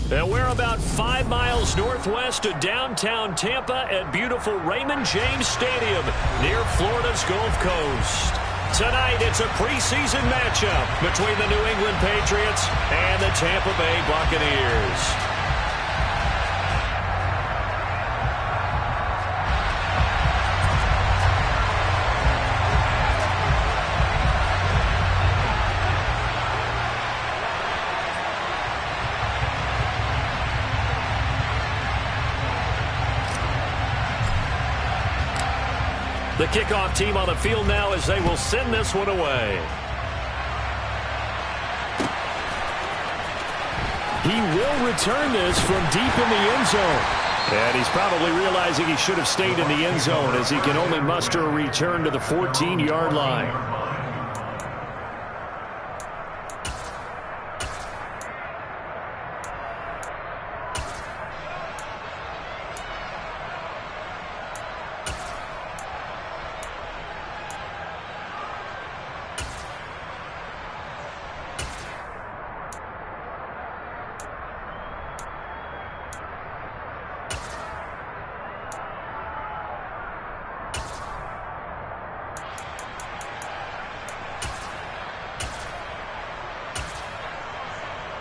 And we're about 5 miles northwest of downtown Tampa at beautiful Raymond James Stadium near Florida's Gulf Coast. Tonight, it's a preseason matchup between the New England Patriots and the Tampa Bay Buccaneers. The kickoff team on the field now as they will send this one away. He will return this from deep in the end zone. And he's probably realizing he should have stayed in the end zone as he can only muster a return to the 14-yard line.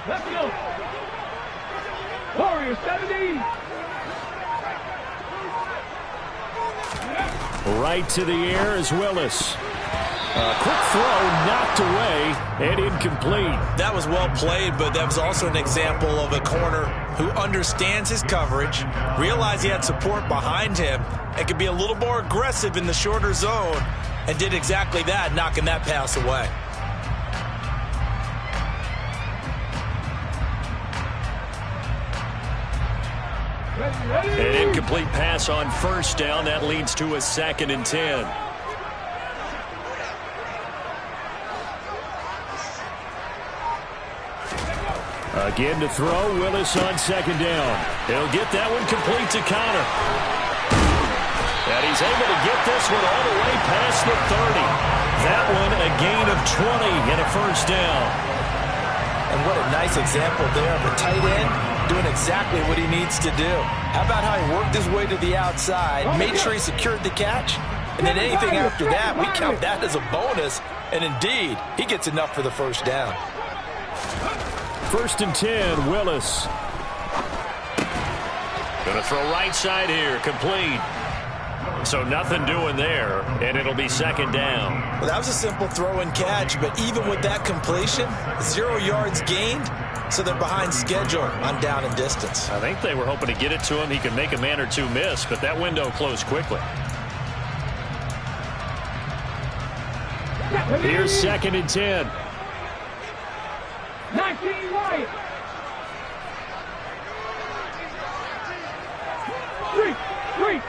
Let's go. Warriors 70. Right to the air is Willis. A quick throw knocked away and incomplete. That was well played, but that was also an example of a corner who understands his coverage, realized he had support behind him, and could be a little more aggressive in the shorter zone, and did exactly that, knocking that pass away. An incomplete pass on first down. That leads to a 2nd and 10. Again to throw. Willis on 2nd down. He'll get that one complete to Connor. And he's able to get this one all the way past the 30. That one a gain of 20 and a first down. And what a nice example there of a tight end doing exactly what he needs to do. How about how he worked his way to the outside, made sure he secured the catch, and then anything after that, we count that as a bonus. And indeed, he gets enough for the first down. 1st and 10, Willis. Going to throw right side here, complete. So nothing doing there, and it'll be 2nd down. Well, that was a simple throw and catch, but even with that completion, 0 yards gained, so they're behind schedule on down and distance. I think they were hoping to get it to him. He could make a man or two miss, but that window closed quickly. Here's 2nd and 10. 19 right. 3.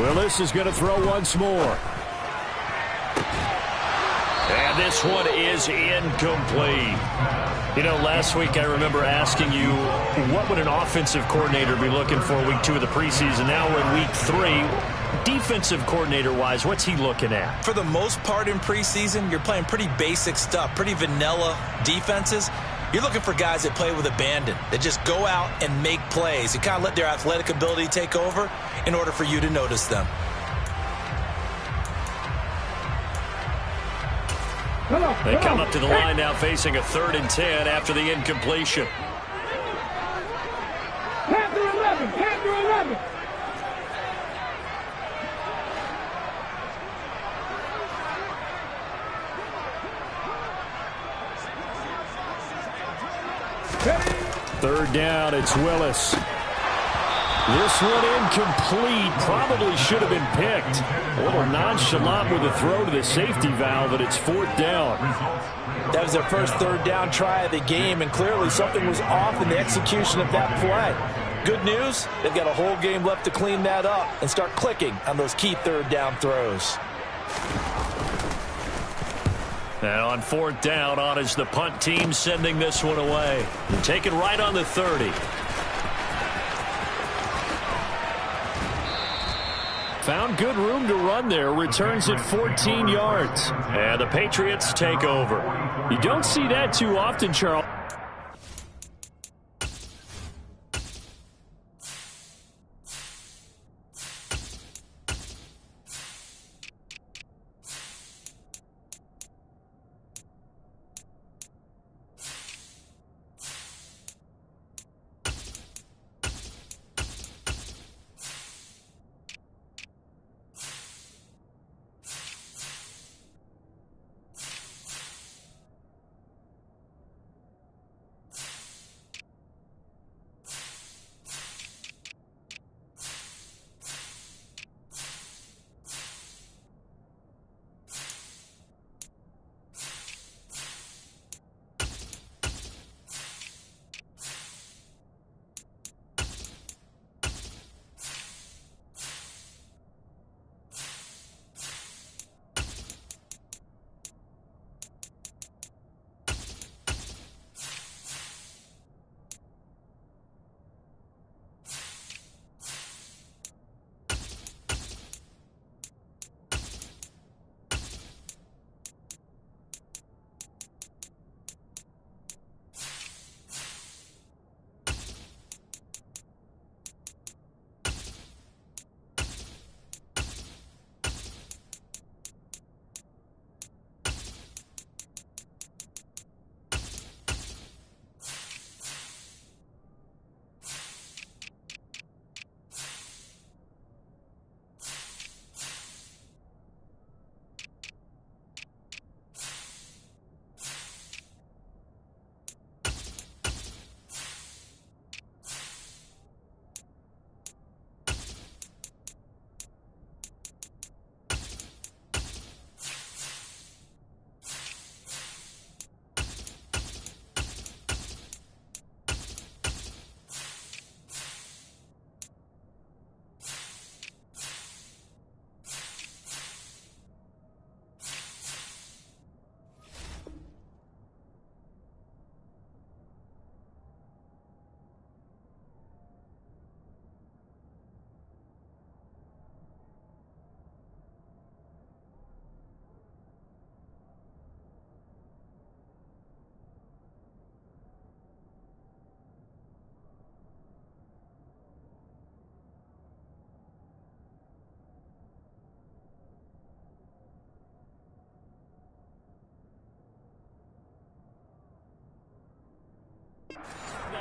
Willis is going to throw once more. And this one is incomplete. You know, last week I remember asking you, what would an offensive coordinator be looking for week 2 of the preseason? Now we're in week 3. Defensive coordinator-wise, what's he looking at? For the most part in preseason, you're playing pretty basic stuff, pretty vanilla defenses. You're looking for guys that play with abandon, that just go out and make plays and kind of let their athletic ability take over in order for you to notice them. They come up to the line now facing a 3rd and 10 after the incompletion. Panther 11. Panther 11. Third down, it's Willis. This one incomplete. Probably should have been picked. A little nonchalant with a throw to the safety valve, but it's 4th down. That was their first 3rd down try of the game, and clearly something was off in the execution of that play. Good news, they've got a whole game left to clean that up and start clicking on those key 3rd down throws. And on 4th down, on is the punt team sending this one away. Taken right on the 30. found good room to run there. Returns it 14 yards. And the Patriots take over. You don't see that too often, Charles.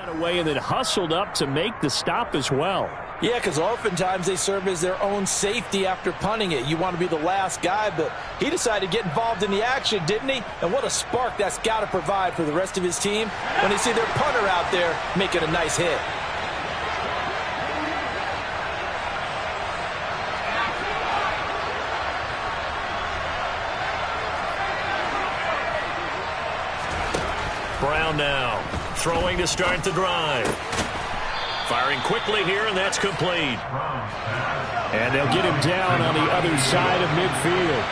Away and then hustled up to make the stop as well. Yeah, because oftentimes they serve as their own safety after punting it. You want to be the last guy, but he decided to get involved in the action, didn't he? And what a spark that's got to provide for the rest of his team when they see their punter out there making a nice hit. Brown now. Throwing to start the drive. Firing quickly here, and that's complete. And they'll get him down on the other side of midfield.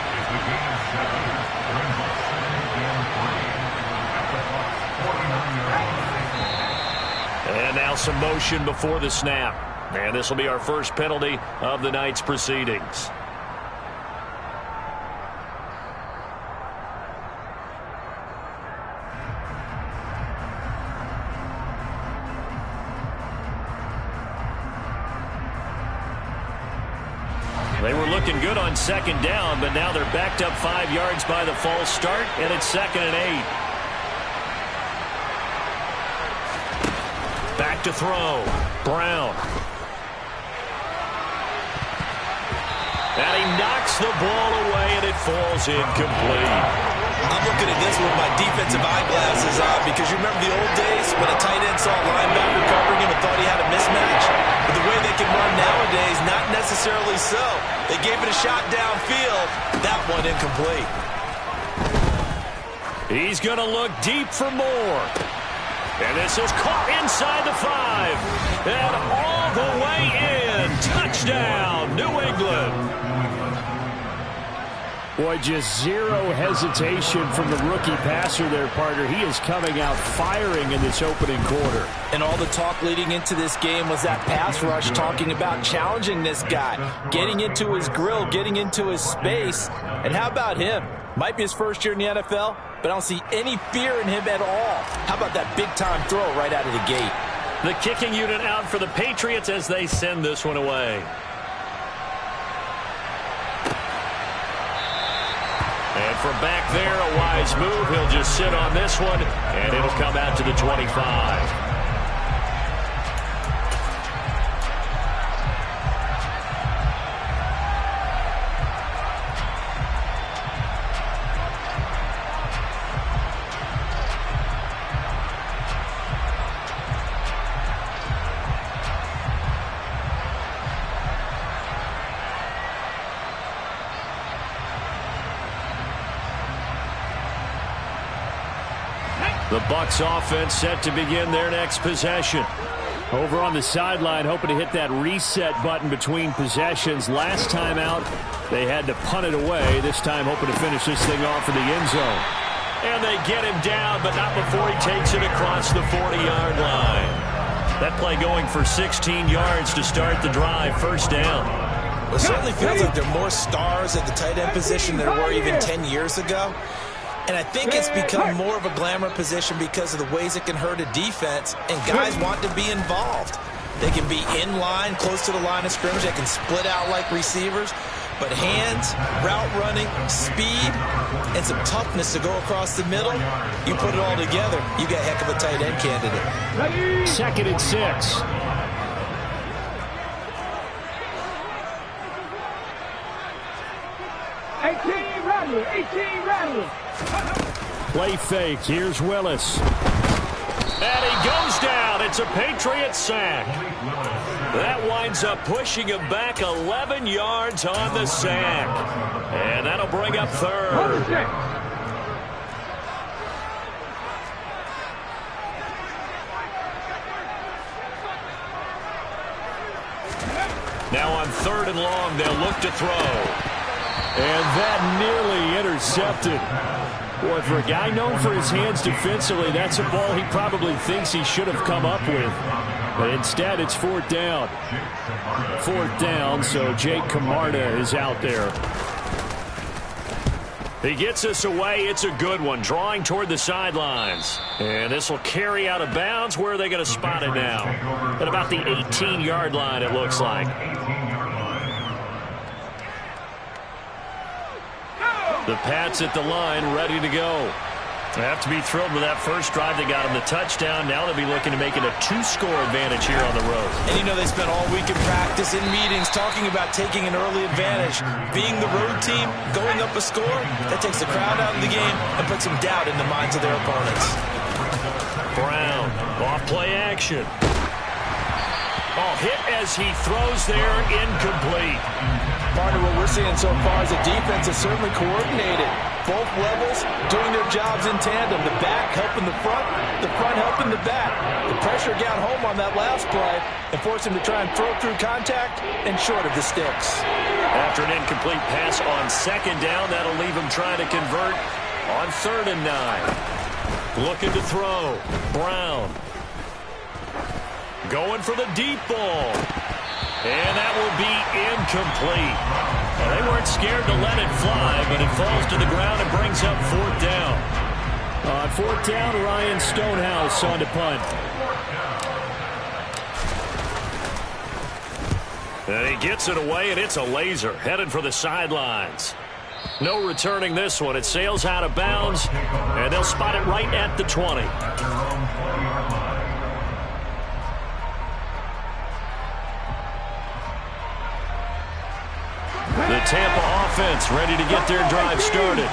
And now some motion before the snap. And this will be our first penalty of the night's proceedings. They were looking good on second down, but now they're backed up 5 yards by the false start, and it's 2nd and 8. Back to throw. Brown. And he knocks the ball away, and it falls incomplete. I'm looking at this with my defensive eyeglasses on because you remember the old days when a tight end saw a linebacker covering him and thought he had a mismatch? But the way they can run nowadays, not necessarily so. They gave it a shot downfield. That one incomplete. He's going to look deep for more. And this is caught inside the 5. And all the way in. Touchdown, New England. Boy, just zero hesitation from the rookie passer there, partner. He is coming out firing in this opening quarter. And all the talk leading into this game was that pass rush, talking about challenging this guy, getting into his grill, getting into his space. And how about him? Might be his first year in the NFL, but I don't see any fear in him at all. How about that big-time throw right out of the gate? The kicking unit out for the Patriots as they send this one away. And from back there, a wise move. He'll just sit on this one, and it'll come out to the 25. The Bucs offense set to begin their next possession. Over on the sideline, hoping to hit that reset button between possessions. Last time out, they had to punt it away. This time, hoping to finish this thing off in the end zone. And they get him down, but not before he takes it across the 40-yard line. That play going for 16 yards to start the drive. First down. It certainly feels like there are more stars at the tight end position than there were even 10 years ago. And I think it's become more of a glamour position because of the ways it can hurt a defense, and guys want to be involved. They can be in line, close to the line of scrimmage. They can split out like receivers. But hands, route running, speed, and some toughness to go across the middle, you put it all together, you get a heck of a tight end candidate. Second and 6. Play fake. Here's Willis. And he goes down. It's a Patriot sack. That winds up pushing him back 11 yards on the sack. And that'll bring up third. Now on third and long, they'll look to throw. And that nearly intercepted. Boy, for a guy known for his hands defensively, that's a ball he probably thinks he should have come up with. But instead, it's fourth down. Fourth down, so Jake Camarda is out there. He gets us away. It's a good one, drawing toward the sidelines. And this will carry out of bounds. Where are they going to spot it now? At about the 18-yard line, it looks like. The Pats at the line, ready to go. They have to be thrilled with that first drive. They got them the touchdown. Now they'll be looking to make it a 2-score advantage here on the road. And you know they spent all week in practice, in meetings, talking about taking an early advantage. Being the road team, going up a score, that takes the crowd out of the game and puts some doubt in the minds of their opponents. Brown, off play action. Oh, hit as he throws there, incomplete. Partner, what we're seeing so far is the defense is certainly coordinated. Both levels doing their jobs in tandem. The back helping the front helping the back. The pressure got home on that last play and forced him to try and throw through contact and short of the sticks. After an incomplete pass on second down, that'll leave him trying to convert on 3rd and 9. Looking to throw. Brown. Going for the deep ball. And that will be incomplete. Well, they weren't scared to let it fly, but it falls to the ground and brings up 4th down. On 4th down, Ryan Stonehouse on to punt. And he gets it away, and it's a laser headed for the sidelines. No returning this one. It sails out of bounds, and they'll spot it right at the 20. The Tampa offense ready to get their drive started.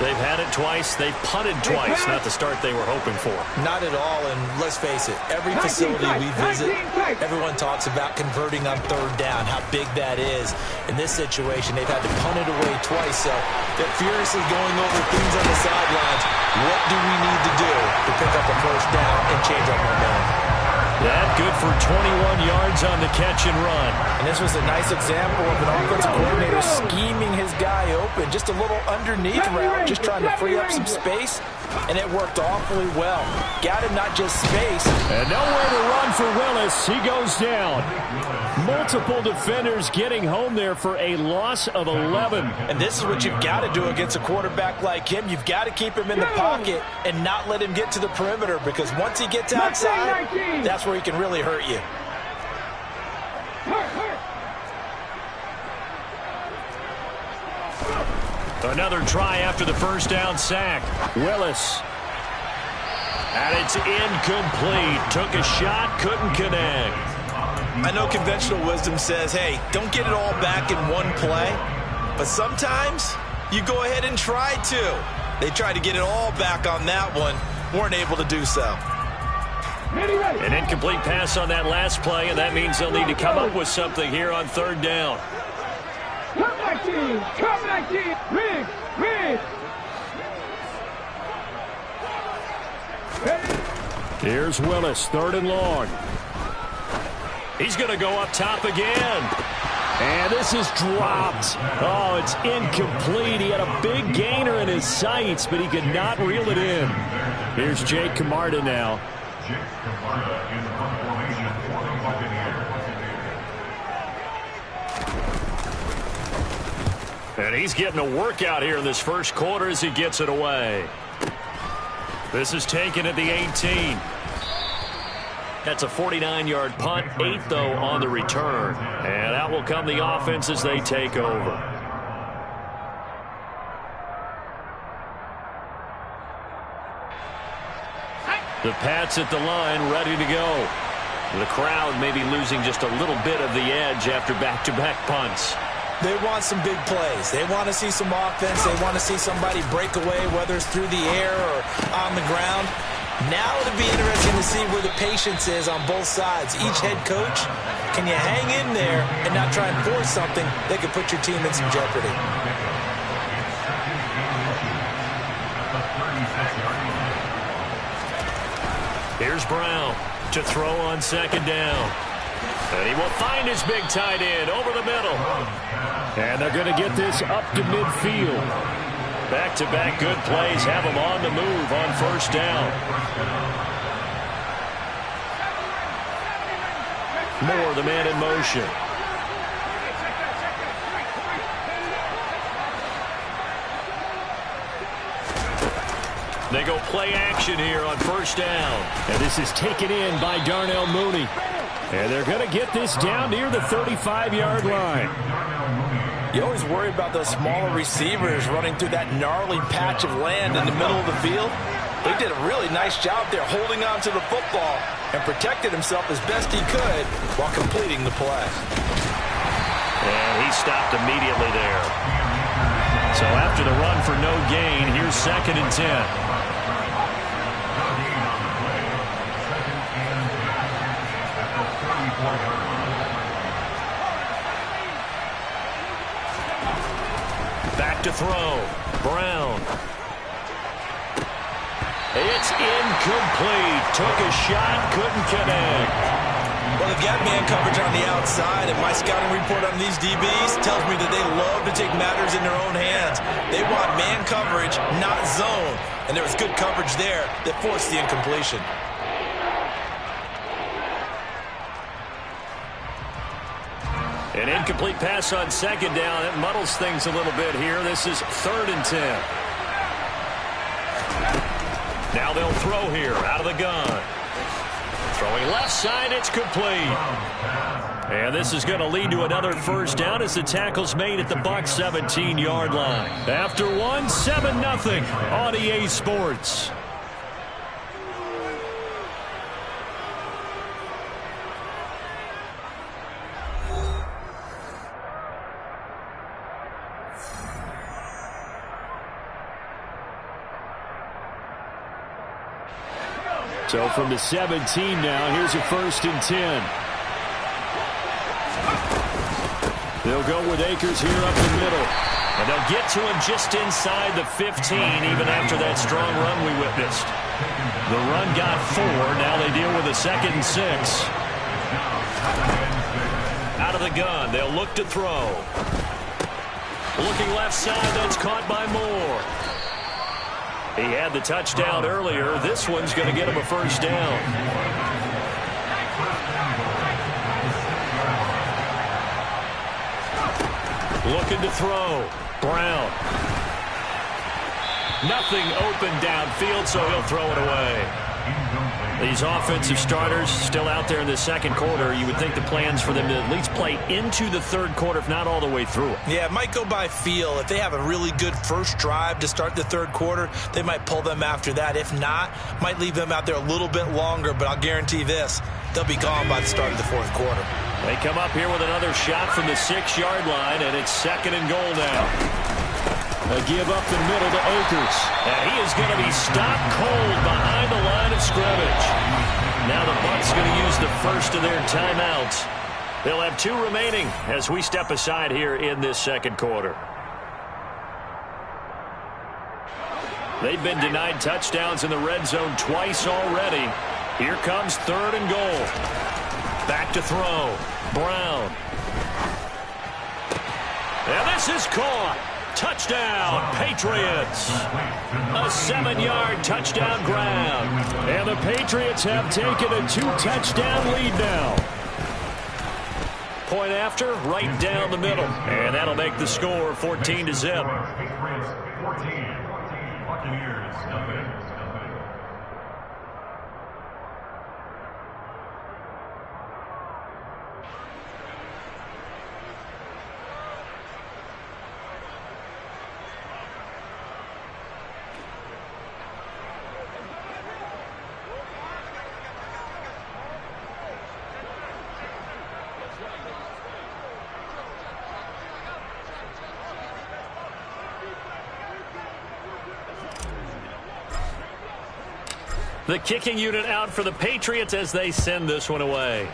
They've had it twice. They've punted twice. Not the start they were hoping for. Not at all, and let's face it, every facility we visit, everyone talks about converting on 3rd down, how big that is. In this situation, they've had to punt it away twice, so they're furiously going over things on the sidelines. What do we need to do to pick up a 1st down and change our momentum? That good for 21 yards on the catch and run. And this was a nice example of an offensive coordinator scheming his guy open. Just a little underneath route, just trying to free up some space, and it worked awfully well. Got him not just space. And nowhere to run for Willis. He goes down. Multiple defenders getting home there for a loss of 11. And this is what you've got to do against a quarterback like him. You've got to keep him in the pocket and not let him get to the perimeter, because once he gets outside, that's where he can really hurt you. Another try after the first down sack. Willis. And it's incomplete. Took a shot, couldn't connect. I know conventional wisdom says, hey, don't get it all back in one play. But sometimes you go ahead and try to. They tried to get it all back on that one. Weren't able to do so. An incomplete pass on that last play, and that means they'll need to come up with something here on third down. Come back team! Come back team! Rig! Here's Willis, third and long. He's going to go up top again. And this is dropped. Oh, it's incomplete. He had a big gainer in his sights, but he could not reel it in. Here's Jake Camarda now. And he's getting a workout here in this first quarter as he gets it away. This is taken at the 18. That's a 49-yard punt, 8 though on the return. And out will come the offense as they take over. The Pats at the line, ready to go. The crowd may be losing just a little bit of the edge after back-to-back punts. They want some big plays. They want to see some offense. They want to see somebody break away, whether it's through the air or on the ground. Now it'll be interesting to see where the patience is on both sides. Each head coach, can you hang in there and not try and force something that could put your team in some jeopardy? Here's Brown to throw on second down. And he will find his big tight end over the middle. And they're going to get this up to midfield. Back-to-back good plays have them on the move on first down. Moore, the man in motion. They go play action here on first down. And this is taken in by Darnell Mooney. And they're going to get this down near the 35-yard line. You always worry about those smaller receivers running through that gnarly patch of land in the middle of the field. They did a really nice job there holding on to the football and protected himself as best he could while completing the play. And he stopped immediately there. So after the run for no gain, here's 2nd and 10. Back to throw. Brown. It's incomplete. Took a shot, couldn't connect. Well, they've got man coverage on the outside, and my scouting report on these DBs tells me that they love to take matters in their own hands. They want man coverage, not zone. And there was good coverage there that forced the incompletion. An incomplete pass on second down. That muddles things a little bit here. This is 3rd and 10. Now they'll throw here out of the gun. Throwing left side, it's complete. And this is going to lead to another first down as the tackle's made at the Bucs 17-yard line. After one, 7-0 on EA Sports. So from the 17 now, here's a 1st and 10. They'll go with Akers here up the middle. And they'll get to him just inside the 15, even after that strong run we witnessed. The run got 4. Now they deal with a 2nd and 6. Out of the gun. They'll look to throw. Looking left side. That's caught by Moore. He had the touchdown earlier. This one's going to get him a first down. Looking to throw. Brown. Nothing open downfield, so he'll throw it away. These offensive starters still out there in the second quarter. You would think the plans for them to at least play into the third quarter, if not all the way through it. Yeah, it might go by feel. If they have a really good first drive to start the third quarter, they might pull them after that. If not, might leave them out there a little bit longer, but I'll guarantee this, they'll be gone by the start of the fourth quarter. They come up here with another shot from the 6-yard line, and it's 2nd and goal now. A give up the middle to Akers. And he is going to be stopped cold behind the line of scrimmage. Now the Bucs going to use the first of their timeouts. They'll have 2 remaining as we step aside here in this second quarter. They've been denied touchdowns in the red zone twice already. Here comes 3rd and goal. Back to throw. Brown. And this is caught. Touchdown, Patriots. A 7-yard touchdown grab. And the Patriots have taken a 2-touchdown lead now. Point after, right down the middle. And that'll make the score 14-0. The kicking unit out for the Patriots as they send this one away.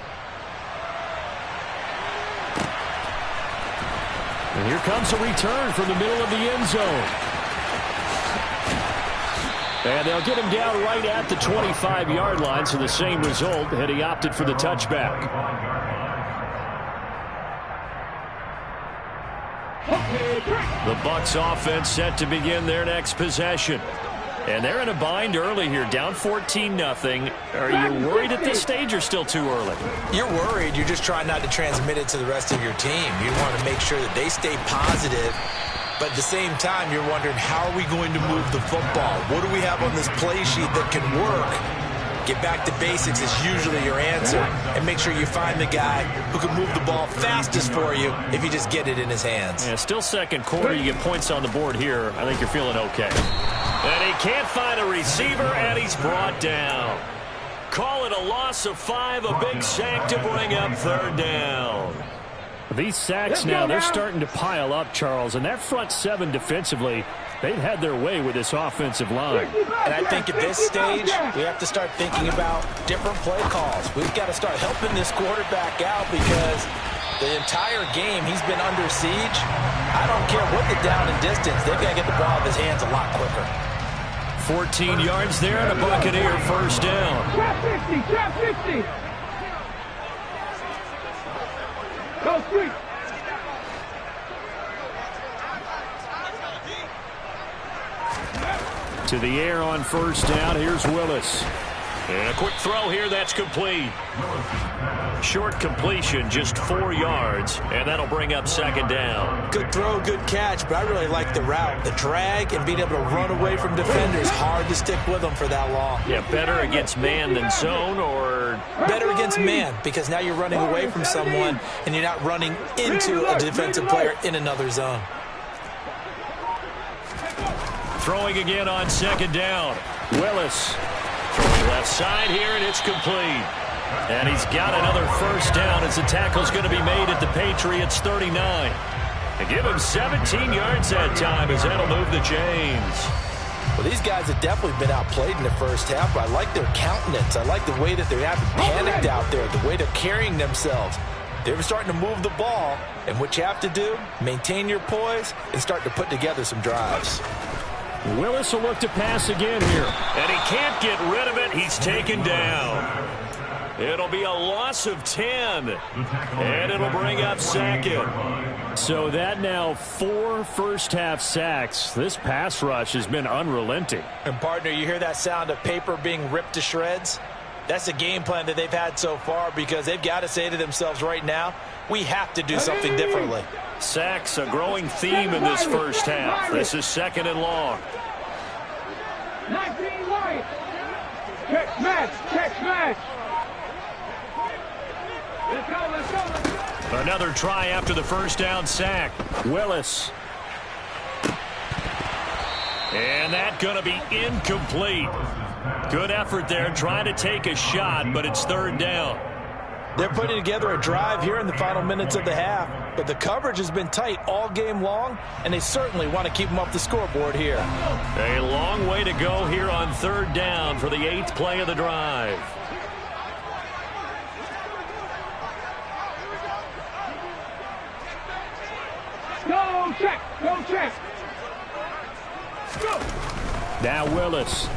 And here comes a return from the middle of the end zone. And they'll get him down right at the 25-yard line, so the same result, and he opted for the touchback. The Bucs offense set to begin their next possession. And they're in a bind early here, down 14-0. Are you worried at this stage or still too early? You're worried. You're just trying not to transmit it to the rest of your team. You want to make sure that they stay positive. But at the same time, you're wondering, how are we going to move the football? What do we have on this play sheet that can work? Get back to basics is usually your answer. And make sure you find the guy who can move the ball fastest for you if you just get it in his hands. Yeah, still second quarter. You get points on the board here. I think you're feeling okay. And he can't find a receiver, and he's brought down. Call it a loss of 5, a big sack to bring up 3rd down. These sacks now, they're starting to pile up, Charles. And that front 7 defensively, they've had their way with this offensive line. And I think at this stage, we have to start thinking about different play calls. We've got to start helping this quarterback out because the entire game he's been under siege. I don't care what the down and distance. They've got to get the ball out of his hands a lot quicker. 14 yards there and a Buccaneer first down. Trap 50, trap 50. Go street. To the air on first down. Here's Willis. And a quick throw here. That's complete. Short completion, just 4 yards, and that'll bring up 2nd down. Good throw, good catch, but I really like the route. The drag and being able to run away from defenders, hard to stick with them for that long. Yeah, better against man than zone, or? Better against man, because now you're running away from someone, and you're not running into a defensive player in another zone. Throwing again on 2nd down. Willis. Throwing left side here, and it's complete. And he's got another first down as the tackle's going to be made at the Patriots' 39. And give him 17 yards that time as that'll move the chains. Well, these guys have definitely been outplayed in the first half, but I like their countenance. I like the way that they haven't panicked out there, the way they're carrying themselves. They're starting to move the ball, and what you have to do, maintain your poise and start to put together some drives. Willis will look to pass again here. And he can't get rid of it. He's taken down. It'll be a loss of 10. And it'll bring up second. So that now 4 first-half sacks. This pass rush has been unrelenting. And, partner, you hear that sound of paper being ripped to shreds? That's a game plan that they've had so far because they've got to say to themselves right now, we have to do something differently. Sacks, a growing theme in this first half. This is 2nd and long. 19 right. Catch match. Catch match. Let's go, let's go, let's go. Another try after the first down sack. Willis. And that's going to be incomplete. Good effort there, trying to take a shot, but it's 3rd down. They're putting together a drive here in the final minutes of the half, but the coverage has been tight all game long, and they certainly want to keep them off the scoreboard here. A long way to go here on 3rd down for the 8th play of the drive. Go check, go check. Go. Now Willis.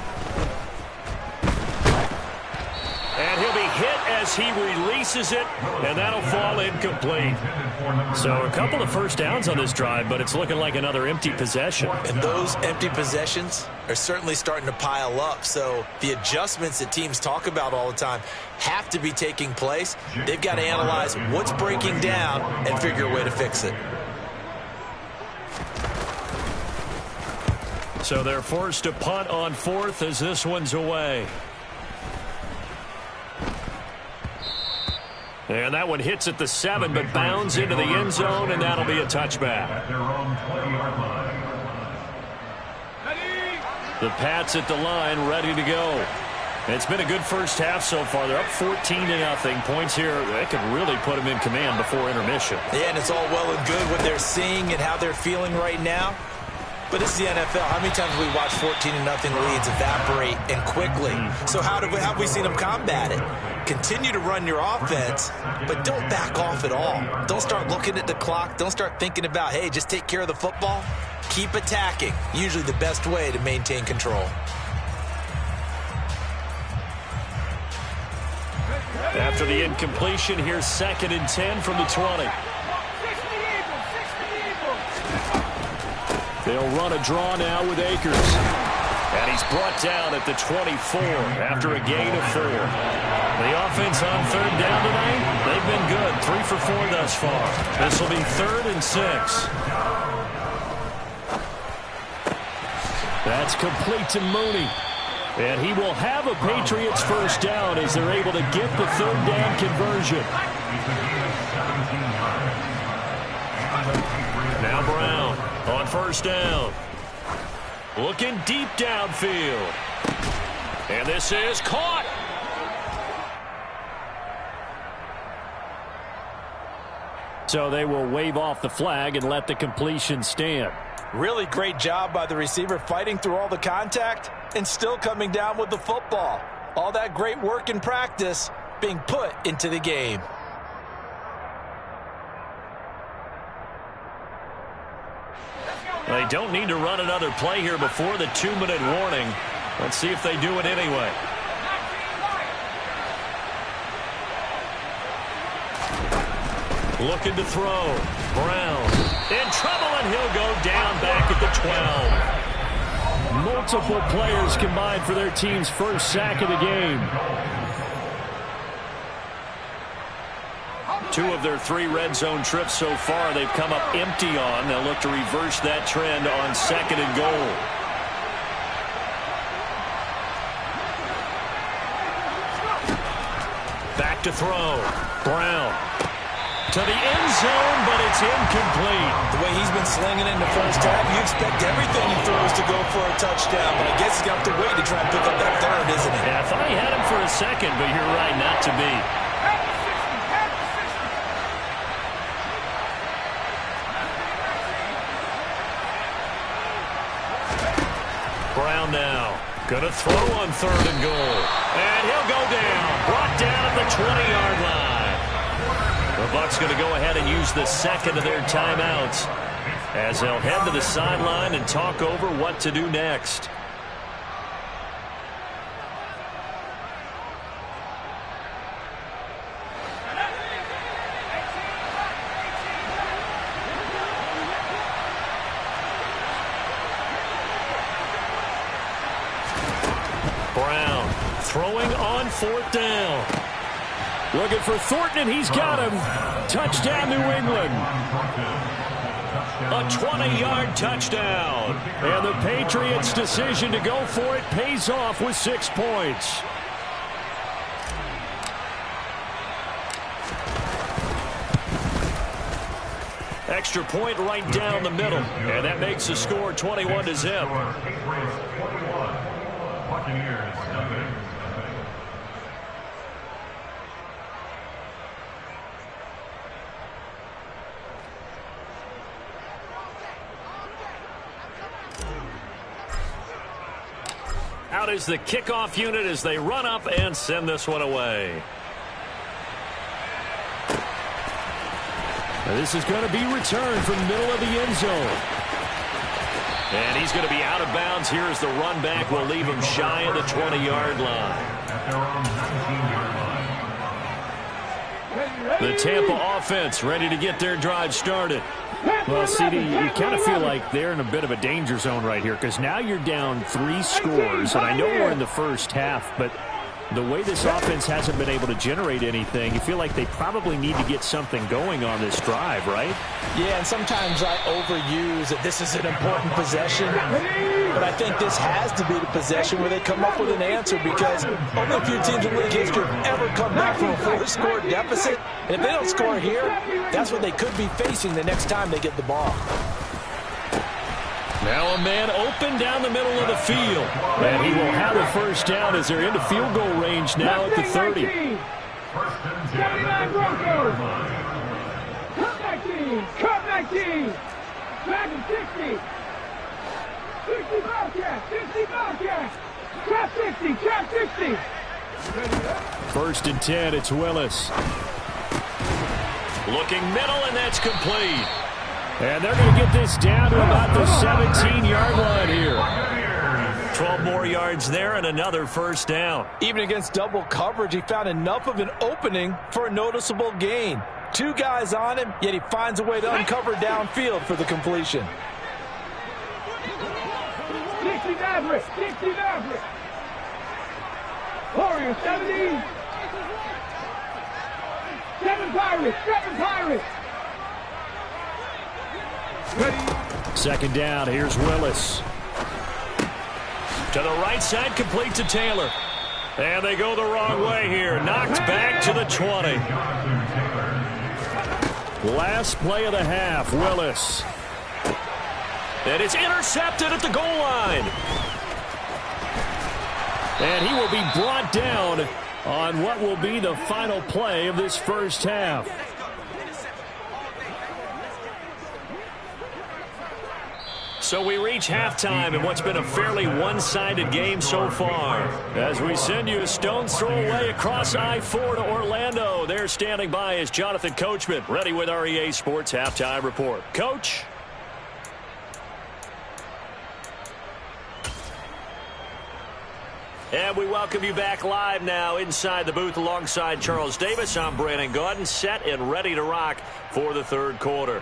And he'll be hit as he releases it, and that'll fall incomplete. So a couple of first downs on this drive, but it's looking like another empty possession. And those empty possessions are certainly starting to pile up. So the adjustments that teams talk about all the time have to be taking place. They've got to analyze what's breaking down and figure a way to fix it. So they're forced to punt on 4th as this one's away. And that one hits at the 7, but bounds into the end zone, and that'll be a touchback. The Pats at the line, ready to go. It's been a good first half so far. They're up 14-0. Points here, they could really put them in command before intermission. Yeah, and it's all well and good what they're seeing and how they're feeling right now. But this is the NFL. How many times have we watched 14-0 leads evaporate and quickly? So how have we seen them combat it? Continue to run your offense, but don't back off at all. Don't start looking at the clock. Don't start thinking about, hey, just take care of the football. Keep attacking. Usually the best way to maintain control. After the incompletion, here's 2nd and 10 from the 20. They'll run a draw now with Akers. And he's brought down at the 24 after a gain of 4. The offense on 3rd down tonight, they've been good. 3 for 4 thus far. This will be 3rd and 6. That's complete to Mooney. And he will have a Patriots first down as they're able to get the 3rd down conversion. Now Brown on first down. Looking deep downfield. And this is caught. So they will wave off the flag and let the completion stand. Really great job by the receiver fighting through all the contact and still coming down with the football. All that great work in practice being put into the game. They don't need to run another play here before the 2-minute warning. Let's see if they do it anyway. Looking to throw. Brown in trouble, and he'll go down back at the 12. Multiple players combined for their team's first sack of the game. 2 of their 3 red zone trips so far they've come up empty on. They'll look to reverse that trend on 2nd and goal. Back to throw. Brown to the end zone, but it's incomplete. The way he's been slinging in the first half, you expect everything he throws to go for a touchdown, but I guess he's got to wait to try and pick up that 3rd, isn't he? Yeah, I thought he had him for a second, but you're right, not to be. Brown now. Going to throw on 3rd and goal. And he'll go down. Brought down at the 20-yard line. The Bucs going to go ahead and use the 2nd of their timeouts. as they'll head to the sideline and talk over what to do next. Brown throwing on 4th down. Looking for Thornton, and he's got him. Touchdown, New England. A 20-yard touchdown. And the Patriots' decision to go for it pays off with 6 points. Extra point right down the middle. And that makes the score 21-0. Out is the kickoff unit as they run up and send this one away. Now this is going to be returned from the middle of the end zone. And he's going to be out of bounds here as the run back will leave him shy of the 20-yard line. The Tampa offense ready to get their drive started. Well, CD, you kind of feel like they're in a bit of a danger zone right here because now you're down 3 scores, and I know we're in the first half, but the way this offense hasn't been able to generate anything, you feel like they probably need to get something going on this drive, right? Yeah, and sometimes I overuse that this is an important possession, but I think this has to be the possession where they come up with an answer because only a few teams in league history have ever come back from a 4-score deficit. And if they don't score here, that's what they could be facing the next time they get the ball. Now a man open down the middle of the field. And he will have a first down as they're into field goal range now at the 30. 79 Broncos. Comeback team. Comeback team. Back in 60. 60 Bobcats. 60 Bobcats. Trap 60. Trap 60. 1st and 10, it's Willis. Looking middle, and that's complete. And they're going to get this down to about the 17-yard line here. 12 more yards there and another first down. Even against double coverage, he found enough of an opening for a noticeable gain. 2 guys on him, yet he finds a way to uncover downfield for the completion. 60 Maverick. 60 Maverick. Warriors 70. 7 Pirates. 7 Pirates. 2nd down, here's Willis. To the right side, complete to Taylor. And they go the wrong way here. Knocked back to the 20. Last play of the half, Willis. And it's intercepted at the goal line. And he will be brought down on what will be the final play of this first half. So we reach halftime in what's been a fairly one-sided game so far. As we send you a stone's throw away across I-4 to Orlando. There standing by is Jonathan Coachman, ready with our EA Sports Halftime Report. Coach? And we welcome you back live now inside the booth alongside Charles Davis. I'm Brandon Gaudin, set and ready to rock for the 3rd quarter.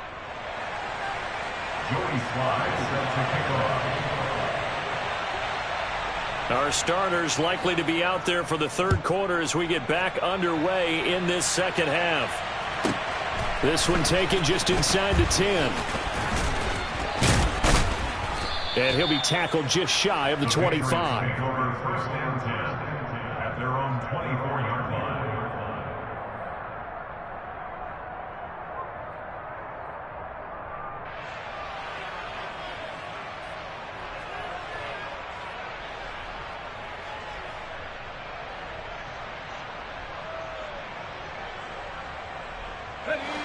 Our starters likely to be out there for the 3rd quarter as we get back underway in this 2nd half. This one taken just inside the 10. And he'll be tackled just shy of the 25.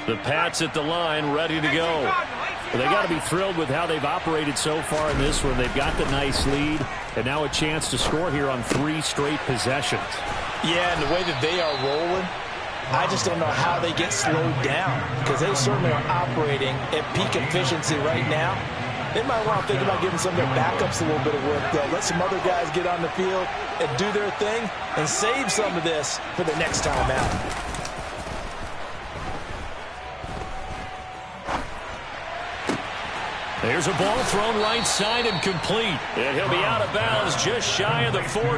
The Pats at the line, ready to go. Well, they got to be thrilled with how they've operated so far in this one. They've got the nice lead, and now a chance to score here on 3 straight possessions. Yeah, and the way that they are rolling, I just don't know how they get slowed down, because they certainly are operating at peak efficiency right now. They might want to think about giving some of their backups a little bit of work, though. Let some other guys get on the field and do their thing and save some of this for the next time out. There's a ball thrown right side and complete. And he'll be out of bounds just shy of the 40.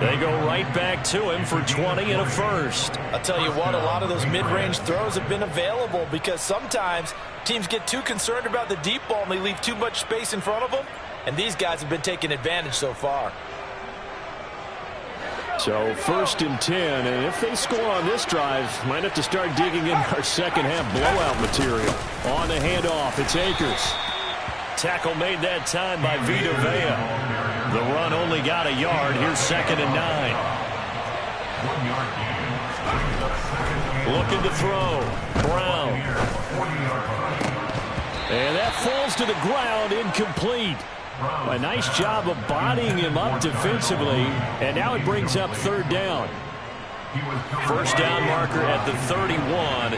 They go right back to him for 20 and a first. I'll tell you what, a lot of those mid-range throws have been available because sometimes teams get too concerned about the deep ball and they leave too much space in front of them. And these guys have been taking advantage so far. So 1st and 10, and if they score on this drive, might have to start digging in our second half blowout material. On the handoff, it's Akers. Tackle made that time by Vita Vea. The run only got a yard. Here's 2nd and 9. Looking to throw. Brown. And that falls to the ground, incomplete. A nice job of bodying him up defensively, and now it brings up 3rd down. First down marker at the 31.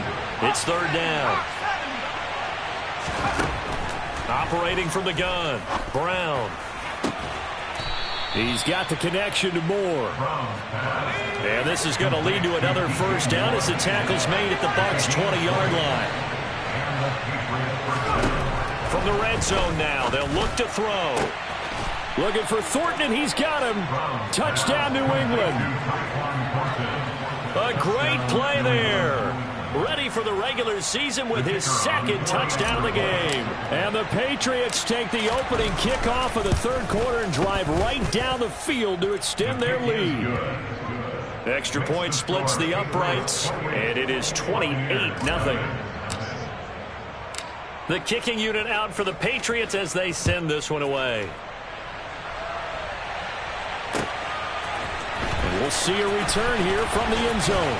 It's 3rd down. Operating from the gun, Brown. He's got the connection to Moore. And this is going to lead to another first down as the tackle's made at the Bucs' 20-yard line. From the red zone now, they'll look to throw. Looking for Thornton, and he's got him. Touchdown, New England. A great play there. Ready for the regular season with his 2nd touchdown of the game. And the Patriots take the opening kickoff of the 3rd quarter and drive right down the field to extend their lead. Extra point splits the uprights, and it is 28-0. The kicking unit out for the Patriots as they send this one away. And we'll see a return here from the end zone.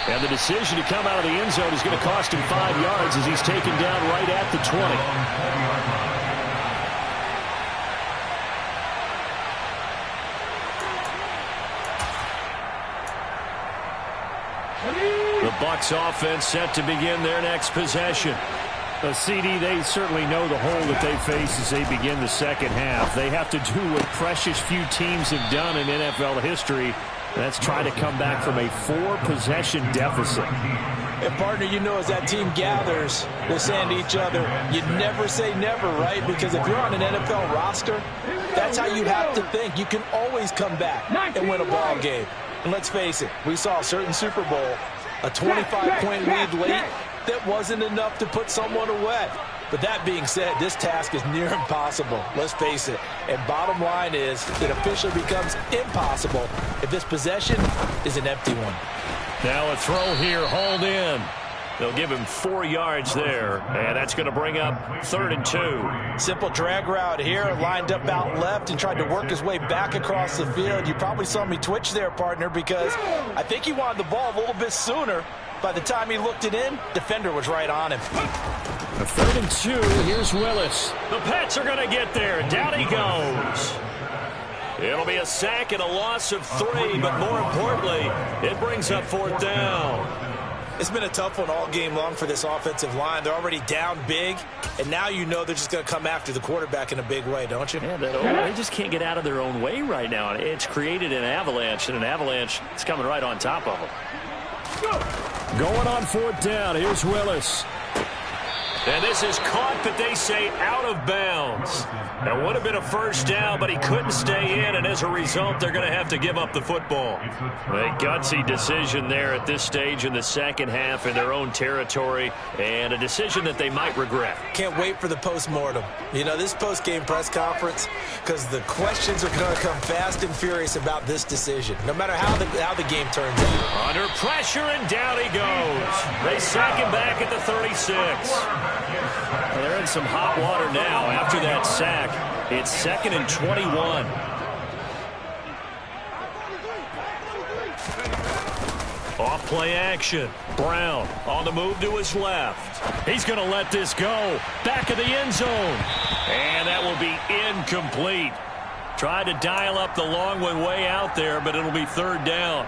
And the decision to come out of the end zone is going to cost him 5 yards as he's taken down right at the 20. The Bucs offense set to begin their next possession. CD, they certainly know the hole that they face as they begin the second half. They have to do what precious few teams have done in NFL history. That's try to come back from a 4-possession deficit. And, partner, you know as that team gathers, they're saying to each other, you never say never, right? Because if you're on an NFL roster, that's how you have to think. You can always come back and win a ball game. And let's face it, we saw a certain Super Bowl, a 25-point lead late that wasn't enough to put someone away. But that being said, this task is near impossible. Let's face it. And bottom line is, it officially becomes impossible if this possession is an empty one. Now a throw here, hauled in. They'll give him 4 yards there, and that's going to bring up 3rd and 2. Simple drag route here, lined up out left and tried to work his way back across the field. You probably saw me twitch there, partner, because I think he wanted the ball a little bit sooner. By the time he looked it in, defender was right on him. A 3rd and 2, here's Willis. The Pats are going to get there. Down he goes. It'll be a sack and a loss of 3, but more importantly, it brings up 4th down. It's been a tough one all game long for this offensive line. They're already down big, and now you know they're just going to come after the quarterback in a big way, don't you? Yeah, they just can't get out of their own way right now. It's created an avalanche, and an avalanche is coming right on top of them. Going on 4th down, here's Willis. And this is caught, but they say out of bounds. That would have been a first down, but he couldn't stay in, and as a result, they're going to have to give up the football. A gutsy decision there at this stage in the second half in their own territory, and a decision that they might regret. Can't wait for the post-mortem. You know, this post-game press conference, because the questions are going to come fast and furious about this decision, no matter how the game turns out. Under pressure, and down he goes. They sack him back at the 36. Well, they're in some hot water now after that sack. It's 2nd and 21. Off play action. Brown on the move to his left. He's going to let this go. Back of the end zone. And that will be incomplete. Tried to dial up the long one way out there, but it'll be 3rd down.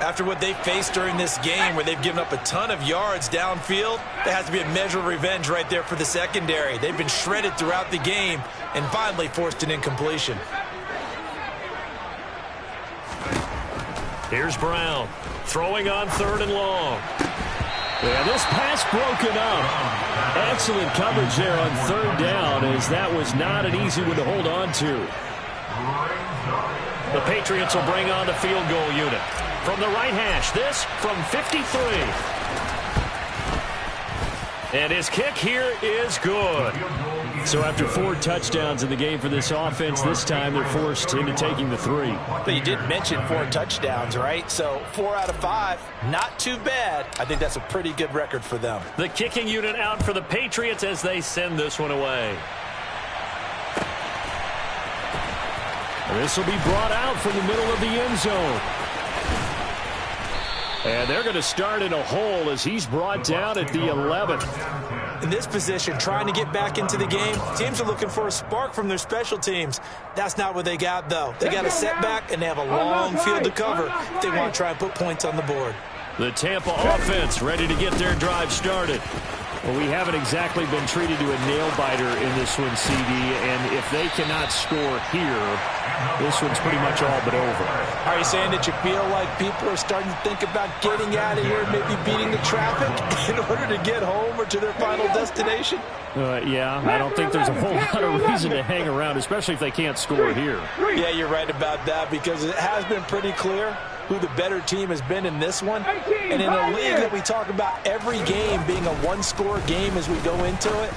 After what they faced during this game where they've given up a ton of yards downfield, there has to be a measure of revenge right there for the secondary. They've been shredded throughout the game and finally forced an incompletion. Here's Brown throwing on 3rd and long. Yeah, this pass broken up. Excellent coverage there on 3rd down, as that was not an easy one to hold on to. The Patriots will bring on the field goal unit. From the right hash, this from 53. And his kick here is good. So after 4 touchdowns in the game for this offense, this time they're forced into taking the 3. But you did mention 4 touchdowns, right? So 4 out of 5, not too bad. I think that's a pretty good record for them. The kicking unit out for the Patriots as they send this one away. This will be brought out from the middle of the end zone. And they're going to start in a hole as he's brought down at the 11th. In this position, trying to get back into the game, teams are looking for a spark from their special teams. That's not what they got, though. They got a setback, and they have a long field to cover if they want to try and put points on the board. The Tampa offense ready to get their drive started. Well, we haven't exactly been treated to a nail-biter in this one, CD, and if they cannot score here, this one's pretty much all but over. Are you saying that you feel like people are starting to think about getting out of here, maybe beating the traffic in order to get home or to their final destination? Yeah, I don't think there's a whole lot of reason to hang around, especially if they can't score here. Yeah, you're right about that, because it has been pretty clear who the better team has been in this one. And in a league that we talk about every game being a one-score game as we go into it,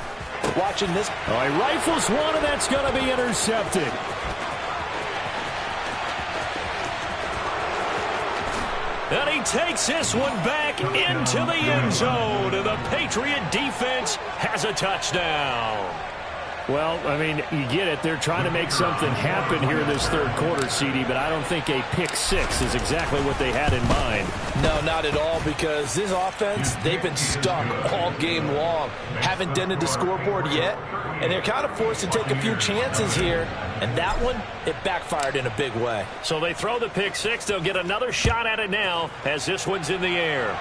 watching this. All right, rifles one, and that's going to be intercepted. And he takes this one back into the end zone, and the Patriot defense has a touchdown. Well, I mean, you get it. They're trying to make something happen here in this 3rd quarter, CD, but I don't think a pick-6 is exactly what they had in mind. No, not at all, because this offense, they've been stuck all game long. Haven't dented the scoreboard yet, and they're kind of forced to take a few chances here, and that one, it backfired in a big way. So they throw the pick-6. They'll get another shot at it now as this one's in the air.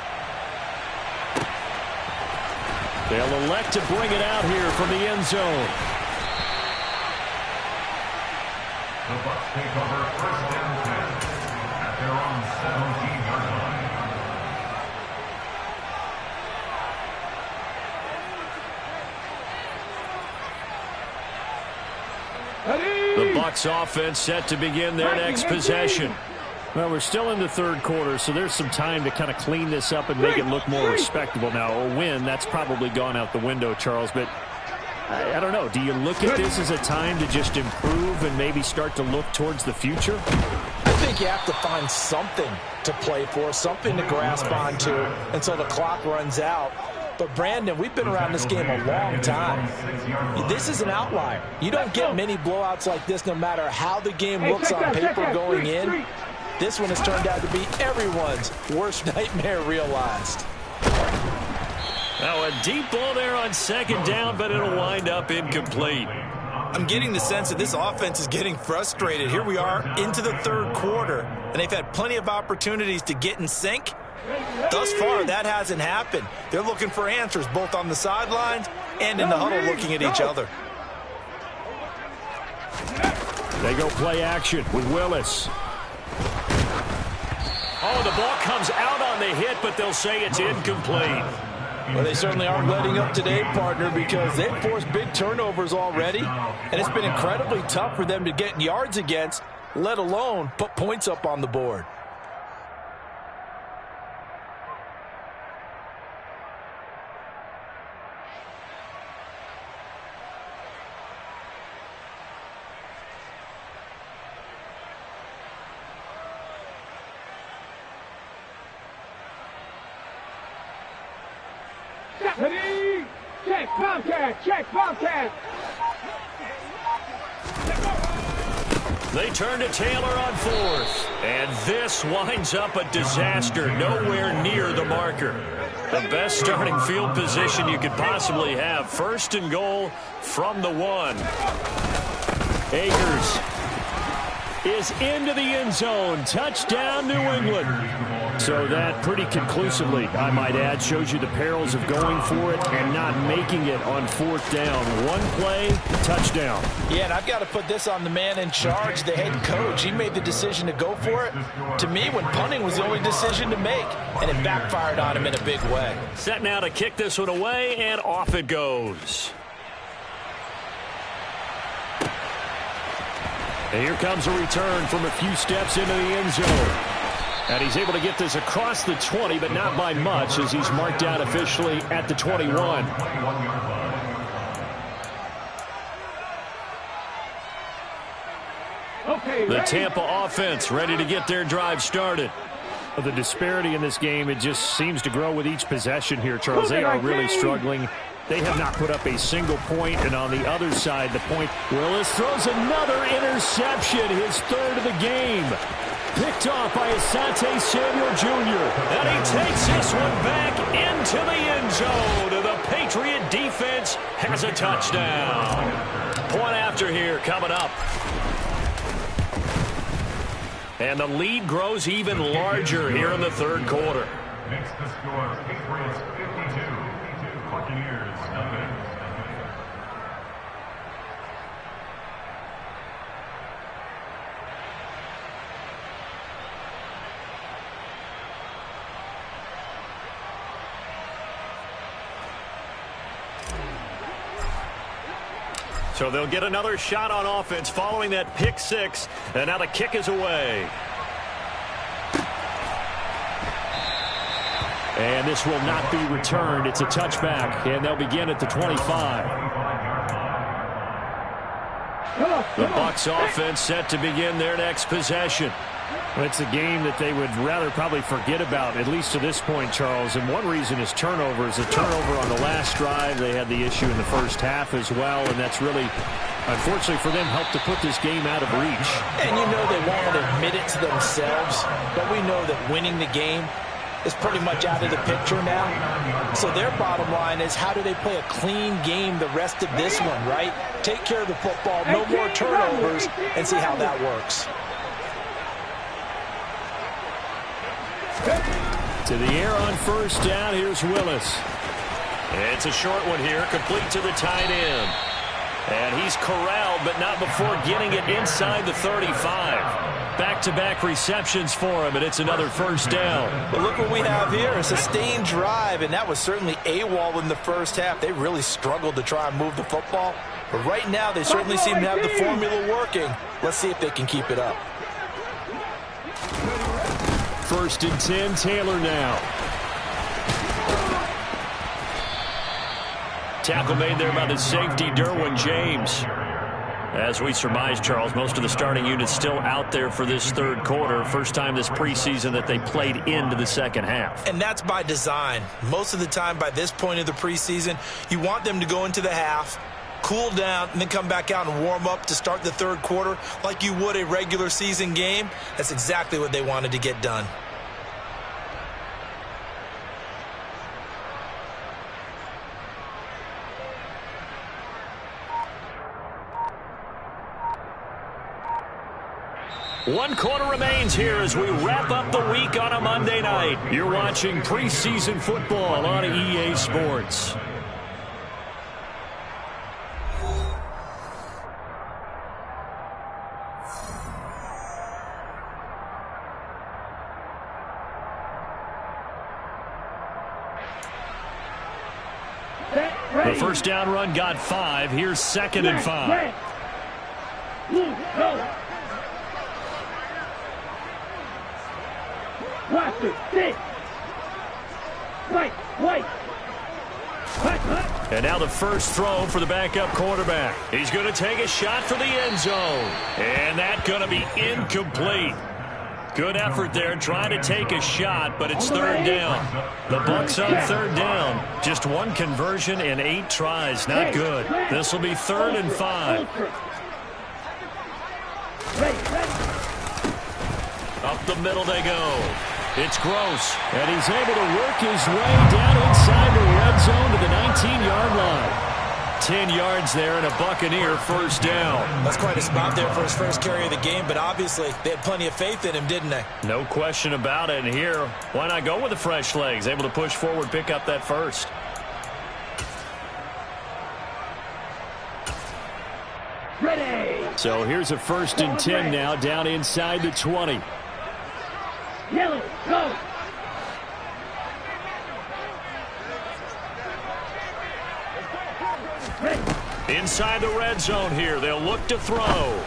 They'll elect to bring it out here from the end zone. The Bucs take over 1st and 10 at their own 17-yard line. The Bucs offense set to begin their next possession. Well, we're still in the 3rd quarter, so there's some time to kind of clean this up and make it look more respectable. Now, a win, that's probably gone out the window, Charles, but I don't know. Do you look at this as a time to just improve and maybe start to look towards the future? I think you have to find something to play for, something to grasp onto until the clock runs out. But, Brandon, we've been around this game a long time. This is an outlier. You don't get many blowouts like this no matter how the game looks on paper going in. This one has turned out to be everyone's worst nightmare realized. Now a deep ball there on 2nd down, but it'll wind up incomplete. I'm getting the sense that this offense is getting frustrated. Here we are into the 3rd quarter, and they've had plenty of opportunities to get in sync. Thus far, that hasn't happened. They're looking for answers both on the sidelines and in the huddle looking at each other. They go play action with Willis. Oh, the ball comes out on the hit, but they'll say it's incomplete. Well, they certainly aren't letting up today, partner, because they've forced big turnovers already, and it's been incredibly tough for them to get yards against, let alone put points up on the board. Ready? Check, Bobcat! Check, Bobcat! They turn to Taylor on 4th. And this winds up a disaster, nowhere near the marker. The best starting field position you could possibly have. 1st and goal from the 1. Akers is into the end zone. Touchdown, New England. So that pretty conclusively, I might add, shows you the perils of going for it and not making it on fourth down. One play, touchdown. Yeah, and I've got to put this on the man in charge, the head coach. He made the decision to go for it. To me, when punting was the only decision to make, and it backfired on him in a big way. Set now to kick this one away, and off it goes. And here comes a return from a few steps into the end zone. And he's able to get this across the 20, but not by much, as he's marked out officially at the 21. The Tampa offense ready to get their drive started. The disparity in this game, it just seems to grow with each possession here, Charles. They are really struggling. They have not put up a single point, and on the other side, the point. Willis throws another interception, his third of the game. Picked off by Asante Samuel Jr. And he takes this one back into the end zone. The Patriot defense has a touchdown. Point after here coming up. And the lead grows even larger here in the third quarter. Makes the score Patriots 52, Buccaneers nothing. So they'll get another shot on offense following that pick six. And now the kick is away. And this will not be returned. It's a touchback, and they'll begin at the 25. The Bucs offense set to begin their next possession. Well, it's a game that they would rather probably forget about, at least to this point, Charles. And one reason is turnovers. A turnover on the last drive. They had the issue in the first half as well, and that's really, unfortunately for them, helped to put this game out of reach. And you know they won't admit it to themselves, but we know that winning the game is pretty much out of the picture now. So their bottom line is, how do they play a clean game the rest of this one, right? Take care of the football, no more turnovers, and see how that works. To the air on first down, here's Willis. It's a short one here, complete to the tight end. And he's corralled, but not before getting it inside the 35. Back-to-back receptions for him, and it's another first down. But look what we have here, a sustained drive, and that was certainly AWOL in the first half. They really struggled to try and move the football. But right now, they certainly seem to have the formula working. Let's see if they can keep it up. First and 10, Taylor now. Tackle made there by the safety, Derwin James. As we surmise, Charles, most of the starting units still out there for this third quarter. First time this preseason that they played into the second half. And that's by design. Most of the time by this point of the preseason, you want them to go into the half, cool down, and then come back out and warm up to start the third quarter like you would a regular season game. That's exactly what they wanted to get done. One quarter remains here as we wrap up the week on a Monday night. You're watching preseason football on EA Sports. The first down run got 5. Here's second and 5. And now the first throw for the backup quarterback. He's going to take a shot for the end zone. And that's going to be incomplete. Good effort there trying to take a shot, but it's third down. The Bucs on third down. Just one conversion in 8 tries. Not good. This will be third and 5. Up the middle they go. It's Gross. And he's able to work his way down inside the red zone to the 19-yard line. 10 yards there and a Buccaneer first down. That's quite a spot there for his first carry of the game, but obviously they had plenty of faith in him, didn't they? No question about it. And here, why not go with the fresh legs? Able to push forward, pick up that first. Ready. So here's a 1st and 10 now, down inside the 20. Yellow, go. Inside the red zone here. They'll look to throw.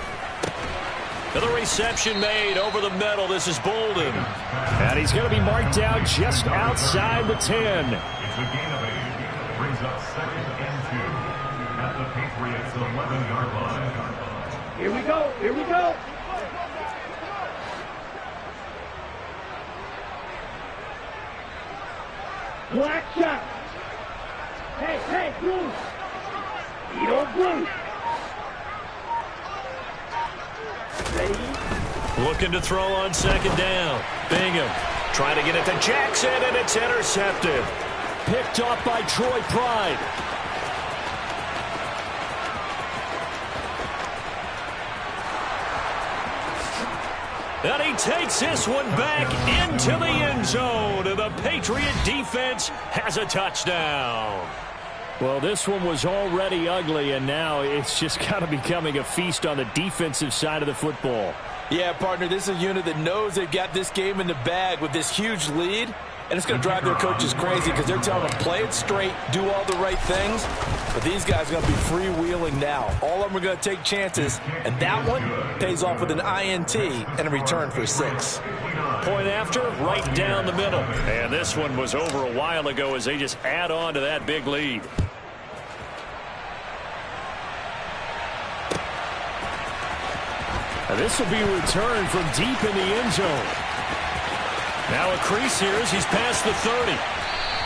The reception made over the middle. This is Bolden. And he's going to be marked down just outside the 10. It's a gain of 8. Brings up 2nd and 2 at the Patriots' 11-yard line. Here we go. Here we go. Black shot. Hey, hey, blue. You don't blue. Ready? Looking to throw on 2nd down. Bingham trying to get it to Jackson, and it's intercepted. Picked off by Troy Pride. And he takes this one back into the end zone. And the Patriot defense has a touchdown. Well, this one was already ugly, and now it's just kind of becoming a feast on the defensive side of the football. Yeah, partner, this is a unit that knows they've got this game in the bag with this huge lead, and it's going to drive their coaches crazy because they're telling them play it straight, do all the right things, but these guys are going to be freewheeling now. All of them are going to take chances, and that one pays off with an INT and a return for 6. Point after, right down the middle. And this one was over a while ago as they just add on to that big lead. And this will be returned from deep in the end zone. Now a crease here as he's past the 30.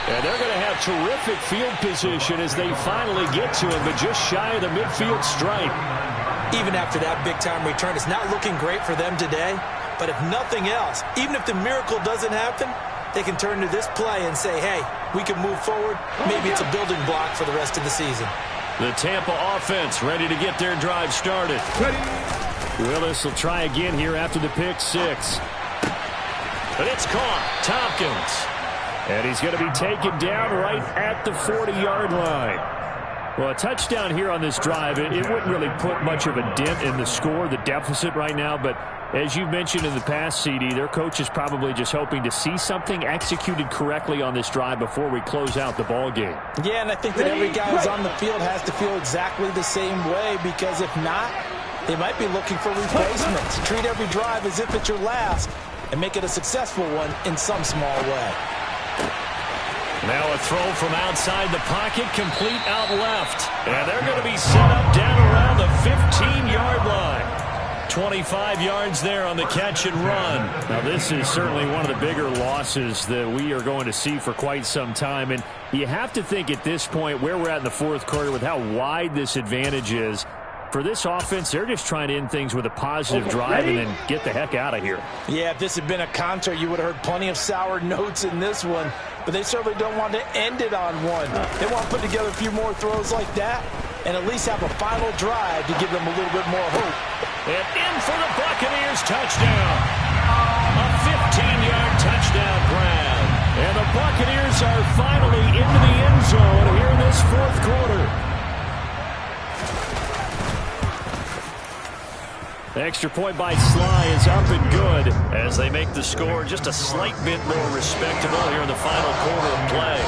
And they're going to have terrific field position as they finally get to him, but just shy of the midfield stripe. Even after that big-time return, it's not looking great for them today. But if nothing else, even if the miracle doesn't happen, they can turn to this play and say, hey, we can move forward. Maybe it's a building block for the rest of the season. The Tampa offense ready to get their drive started. Willis will try again here after the pick 6. But it's caught. Tompkins. And he's going to be taken down right at the 40-yard line. Well, a touchdown here on this drive, it wouldn't really put much of a dent in the score, the deficit right now, but as you mentioned in the past, CD, their coach is probably just hoping to see something executed correctly on this drive before we close out the ball game. Yeah, and I think that every guy who's on the field has to feel exactly the same way, because if not, they might be looking for replacements. Treat every drive as if it's your last and make it a successful one in some small way. Now a throw from outside the pocket, complete out left. And they're going to be set up down around the 15-yard line. 25 yards there on the catch and run. Now, this is certainly one of the bigger losses that we are going to see for quite some time. And you have to think at this point where we're at in the fourth quarter with how wide this advantage is. For this offense, they're just trying to end things with a positive drive and then get the heck out of here. Yeah, if this had been a concert, you would have heard plenty of sour notes in this one. But they certainly don't want to end it on one. They want to put together a few more throws like that and at least have a final drive to give them a little bit more hope. And in for the Buccaneers touchdown. A 15-yard touchdown grab. And the Buccaneers are finally into the end zone here in this fourth quarter. The extra point by Sly is up and good as they make the score just a slight bit more respectable here in the final quarter of play.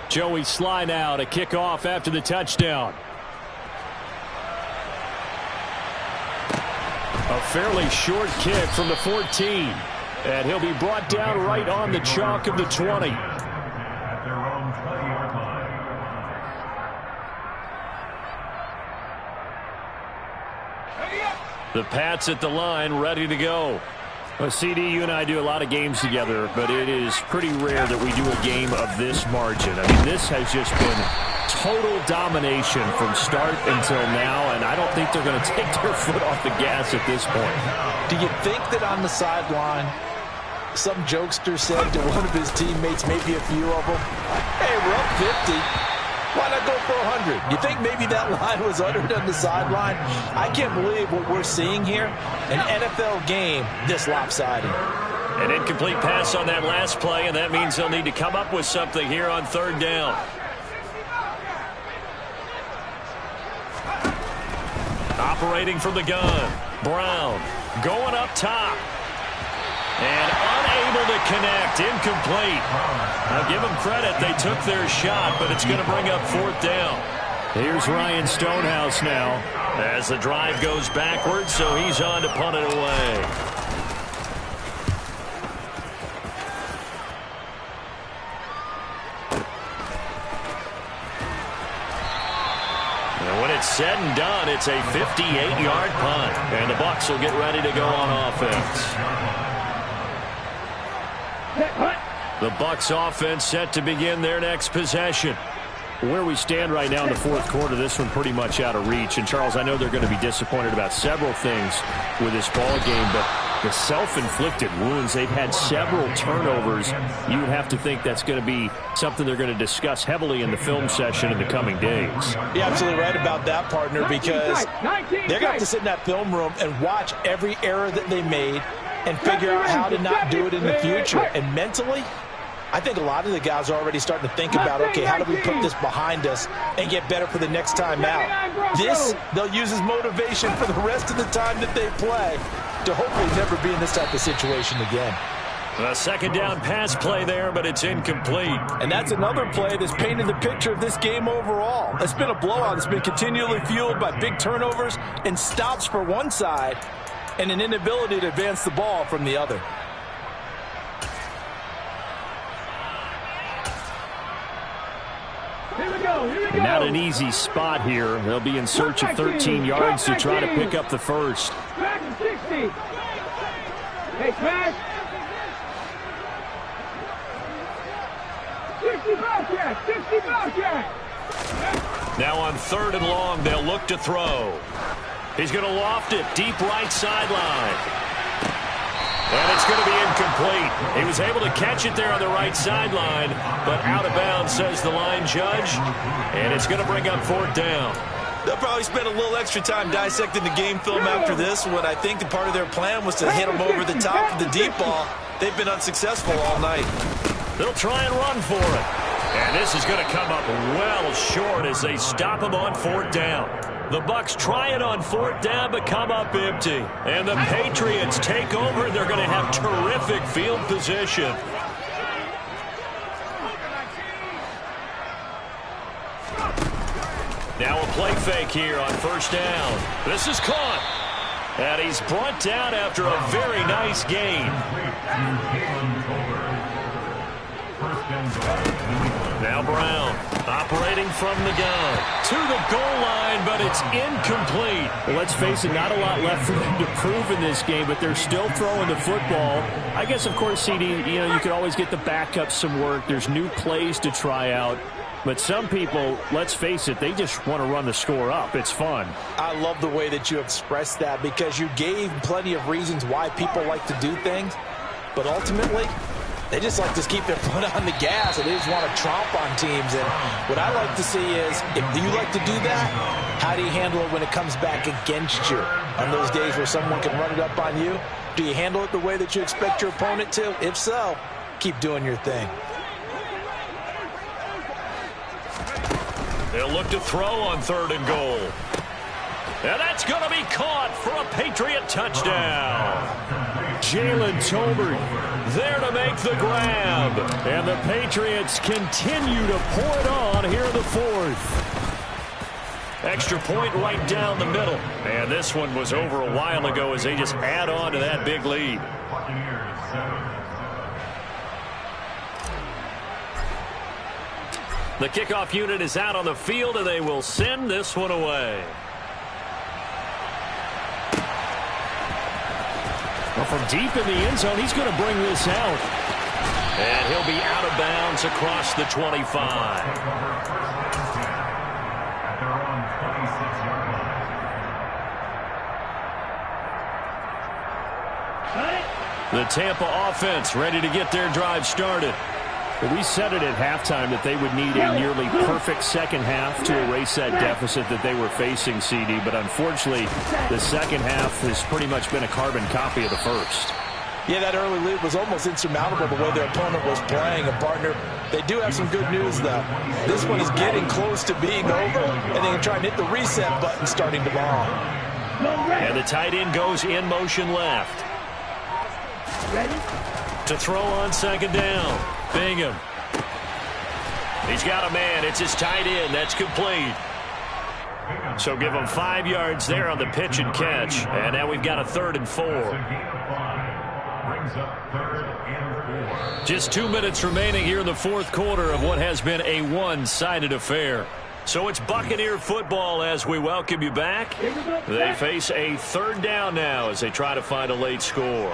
Joey Sly now to kick off after the touchdown. A fairly short kick from the 14. And he'll be brought down right on the chalk of the 20. At their own 20-yard line. The Pats at the line, ready to go. Well, CD, you and I do a lot of games together, but it is pretty rare that we do a game of this margin. I mean, this has just been total domination from start until now, and I don't think they're going to take their foot off the gas at this point. Do you think that on the sideline some jokester said to one of his teammates, maybe a few of them, hey, we're up 50. Why not go for 100? You think maybe that line was uttered on the sideline? I can't believe what we're seeing here. An NFL game this lopsided. An incomplete pass on that last play, and that means they'll need to come up with something here on third down. Operating from the gun. Brown going up top. And unable to connect. Incomplete. I'll give them credit. They took their shot, but it's going to bring up fourth down. Here's Ryan Stonehouse now. As the drive goes backwards, so he's on to punt it away. And when it's said and done, it's a 58-yard punt. And the Bucs will get ready to go on offense. The Bucs offense set to begin their next possession. Where we stand right now in the fourth quarter, this one pretty much out of reach. And, Charles, I know they're going to be disappointed about several things with this ball game, but the self-inflicted wounds, they've had several turnovers. You would have to think that's going to be something they're going to discuss heavily in the film session in the coming days. You're absolutely right about that, partner, because they're going to have to sit in that film room and watch every error that they made and figure out how to not do it in the future. And mentally, I think a lot of the guys are already starting to think about, okay, how do we put this behind us and get better for the next time out? This, they'll use as motivation for the rest of the time that they play to hopefully never be in this type of situation again. A second down pass play there, but it's incomplete. And that's another play that's painted the picture of this game overall. It's been a blowout. It's been continually fueled by big turnovers and stops for one side and an inability to advance the ball from the other. Not an easy spot here. They'll be in search of 13 yards to try to pick up the first. Back to 60. Hey, smash. 60 Bobcat. 60 Bobcat. Now on third and long, they'll look to throw. He's going to loft it deep right sideline. And it's going to be incomplete. He was able to catch it there on the right sideline, but out of bounds, says the line judge. And it's going to bring up fourth down. They'll probably spend a little extra time dissecting the game film after this, when I think the part of their plan was to hit them over the top of the deep ball. They've been unsuccessful all night. They'll try and run for it. And this is going to come up well short as they stop him on fourth down. The Bucs try it on fourth down, but come up empty. And the Patriots take over. They're going to have terrific field position. Now a play fake here on first down. This is caught. And he's brought down after a very nice gain. Now Brown operating from the gun to the goal line, but it's incomplete. Well, let's face it, not a lot left for them to prove in this game, but they're still throwing the football. I guess, of course, CD, you could always get the backup some work. There's new plays to try out. But some people, let's face it, they just want to run the score up. It's fun. I love the way that you expressed that, because you gave plenty of reasons why people like to do things. But ultimately, they just like to keep their foot on the gas, and they just want to tromp on teams. And what I like to see is, if you like to do that, how do you handle it when it comes back against you? On those days where someone can run it up on you, do you handle it the way that you expect your opponent to? If so, keep doing your thing. They'll look to throw on third and goal. And that's going to be caught for a Patriot touchdown. Jalen Tolbert there to make the grab. And the Patriots continue to pour it on here in the fourth. Extra point right down the middle. And this one was over a while ago as they just add on to that big lead. The kickoff unit is out on the field, and they will send this one away. Well, from deep in the end zone, he's going to bring this out. And he'll be out of bounds across the 25. The Tampa offense ready to get their drive started. Well, we said it at halftime that they would need a nearly perfect second half to erase that deficit that they were facing, CD. But unfortunately, the second half has pretty much been a carbon copy of the first. Yeah, that early lead was almost insurmountable the way their opponent was playing. And, partner, they do have some good news, though. This one is getting close to being over, and they can try and hit the reset button starting tomorrow. And the tight end goes in motion left. To throw on second down. Bingham. He's got a man. It's his tight end. That's complete. So give him 5 yards there on the pitch and catch. And now we've got a 3rd and 4. Brings up 3rd and 4. Just 2 minutes remaining here in the fourth quarter of what has been a one-sided affair. So it's Buccaneer football as we welcome you back. They face a 3rd down now as they try to find a late score.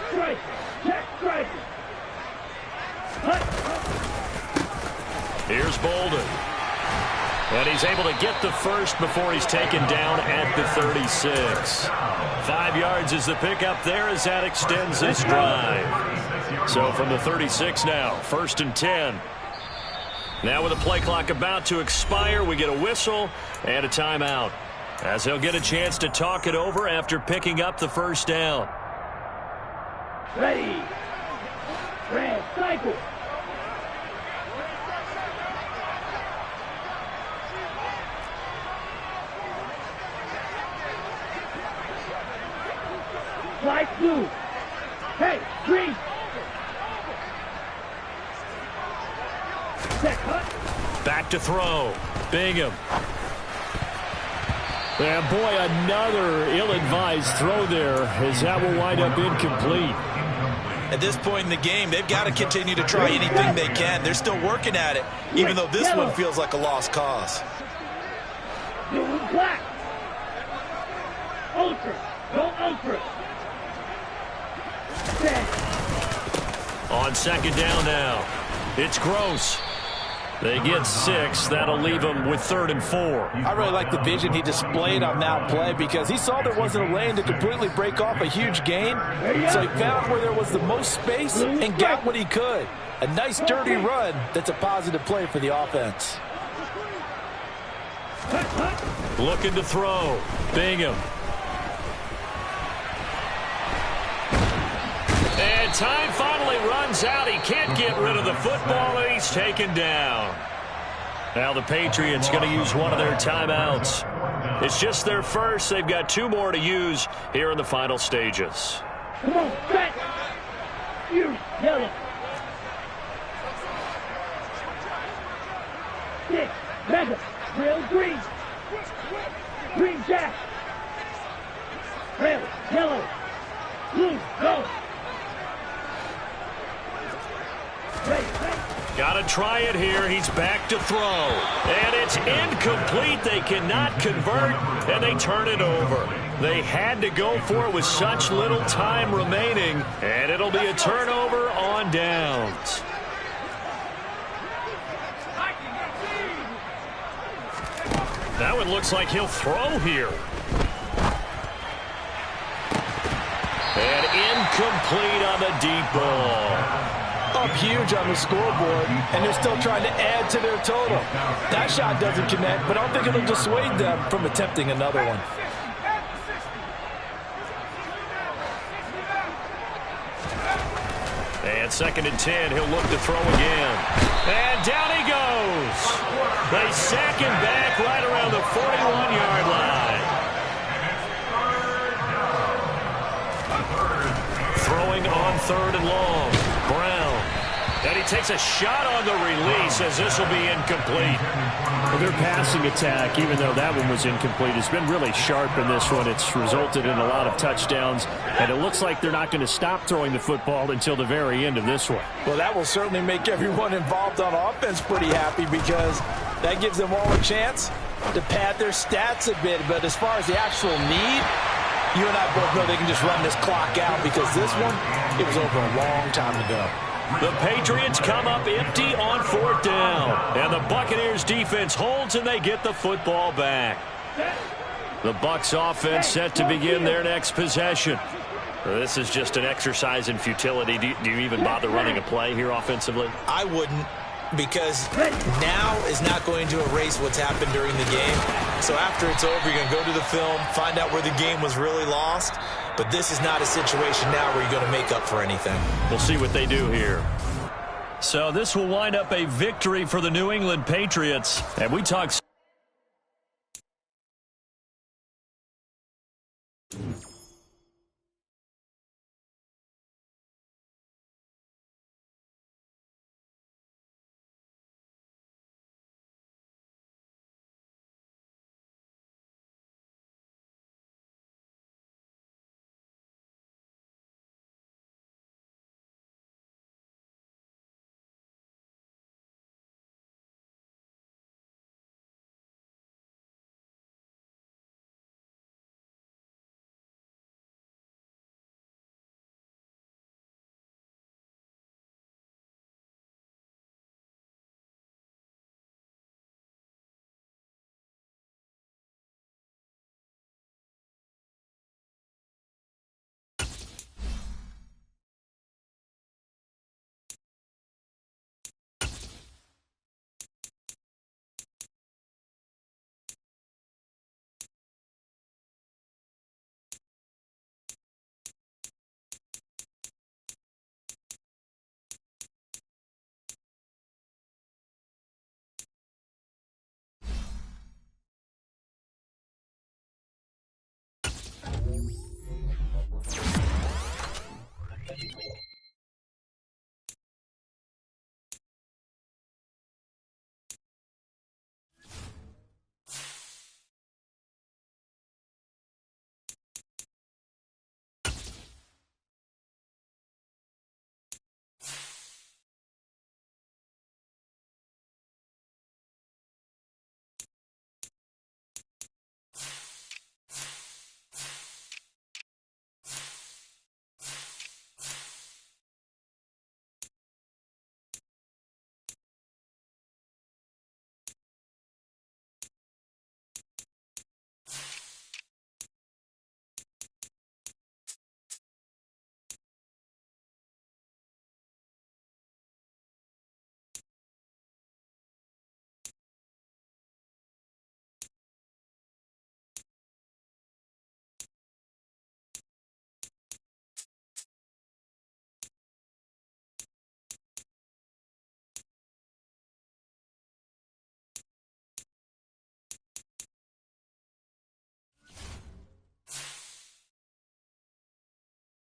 Strike. Check strike. Here's Bolden. And he's able to get the first before he's taken down at the 36. 5 yards is the pickup there as that extends this drive. So from the 36 now, 1st and 10. Now with the play clock about to expire, we get a whistle and a timeout, as they'll get a chance to talk it over after picking up the first down. Ready. Red cycle. Light blue. Hey, green. Set cut. Back to throw. Bingham. And boy, another ill-advised throw there, as that will wind up incomplete. At this point in the game, they've got to continue to try anything they can. They're still working at it, even though this one feels like a lost cause. Blue and black. Ultra. Go ultra. Set. On second down now, it's Gross. They get 6. That'll leave them with 3rd and 4. I really like the vision he displayed on that play because he saw there wasn't a lane to completely break off a huge gain. So he found where there was the most space and got what he could. A nice, dirty run that's a positive play for the offense. Looking to throw. Bingham. And time finally runs out. He can't get rid of the football, and he's taken down. Now the Patriots going to use one of their timeouts. It's just their first. They've got 2 more to use here in the final stages. Come on, set. You, yellow. 6, mega, real green. Green jack. Real, yellow. Blue, go. Got to try it here. He's back to throw. And it's incomplete. They cannot convert, and they turn it over. They had to go for it with such little time remaining, and it'll be a turnover on downs. That one looks like he'll throw here. And incomplete on the deep ball. Up huge on the scoreboard, and they're still trying to add to their total. That shot doesn't connect, but I don't think it'll dissuade them from attempting another one. And 2nd and 10, he'll look to throw again. And down he goes. They sack him back right around the 41-yard line. Throwing on 3rd and long. Brown. And he takes a shot on the release as this will be incomplete. Well, their passing attack, even though that one was incomplete, has been really sharp in this one. It's resulted in a lot of touchdowns, and it looks like they're not going to stop throwing the football until the very end of this one. Well, that will certainly make everyone involved on offense pretty happy because that gives them all a chance to pad their stats a bit. But as far as the actual need, you and I both know they can just run this clock out because this one, it was over a long time ago. The Patriots come up empty on 4th down. And the Buccaneers defense holds and they get the football back. The Bucs offense set to begin their next possession. This is just an exercise in futility. Do you even bother running a play here offensively? I wouldn't, because now is not going to erase what's happened during the game. So after it's over, you're going to go to the film, find out where the game was really lost. But this is not a situation now where you're going to make up for anything. We'll see what they do here. So this will wind up a victory for the New England Patriots. And we talk.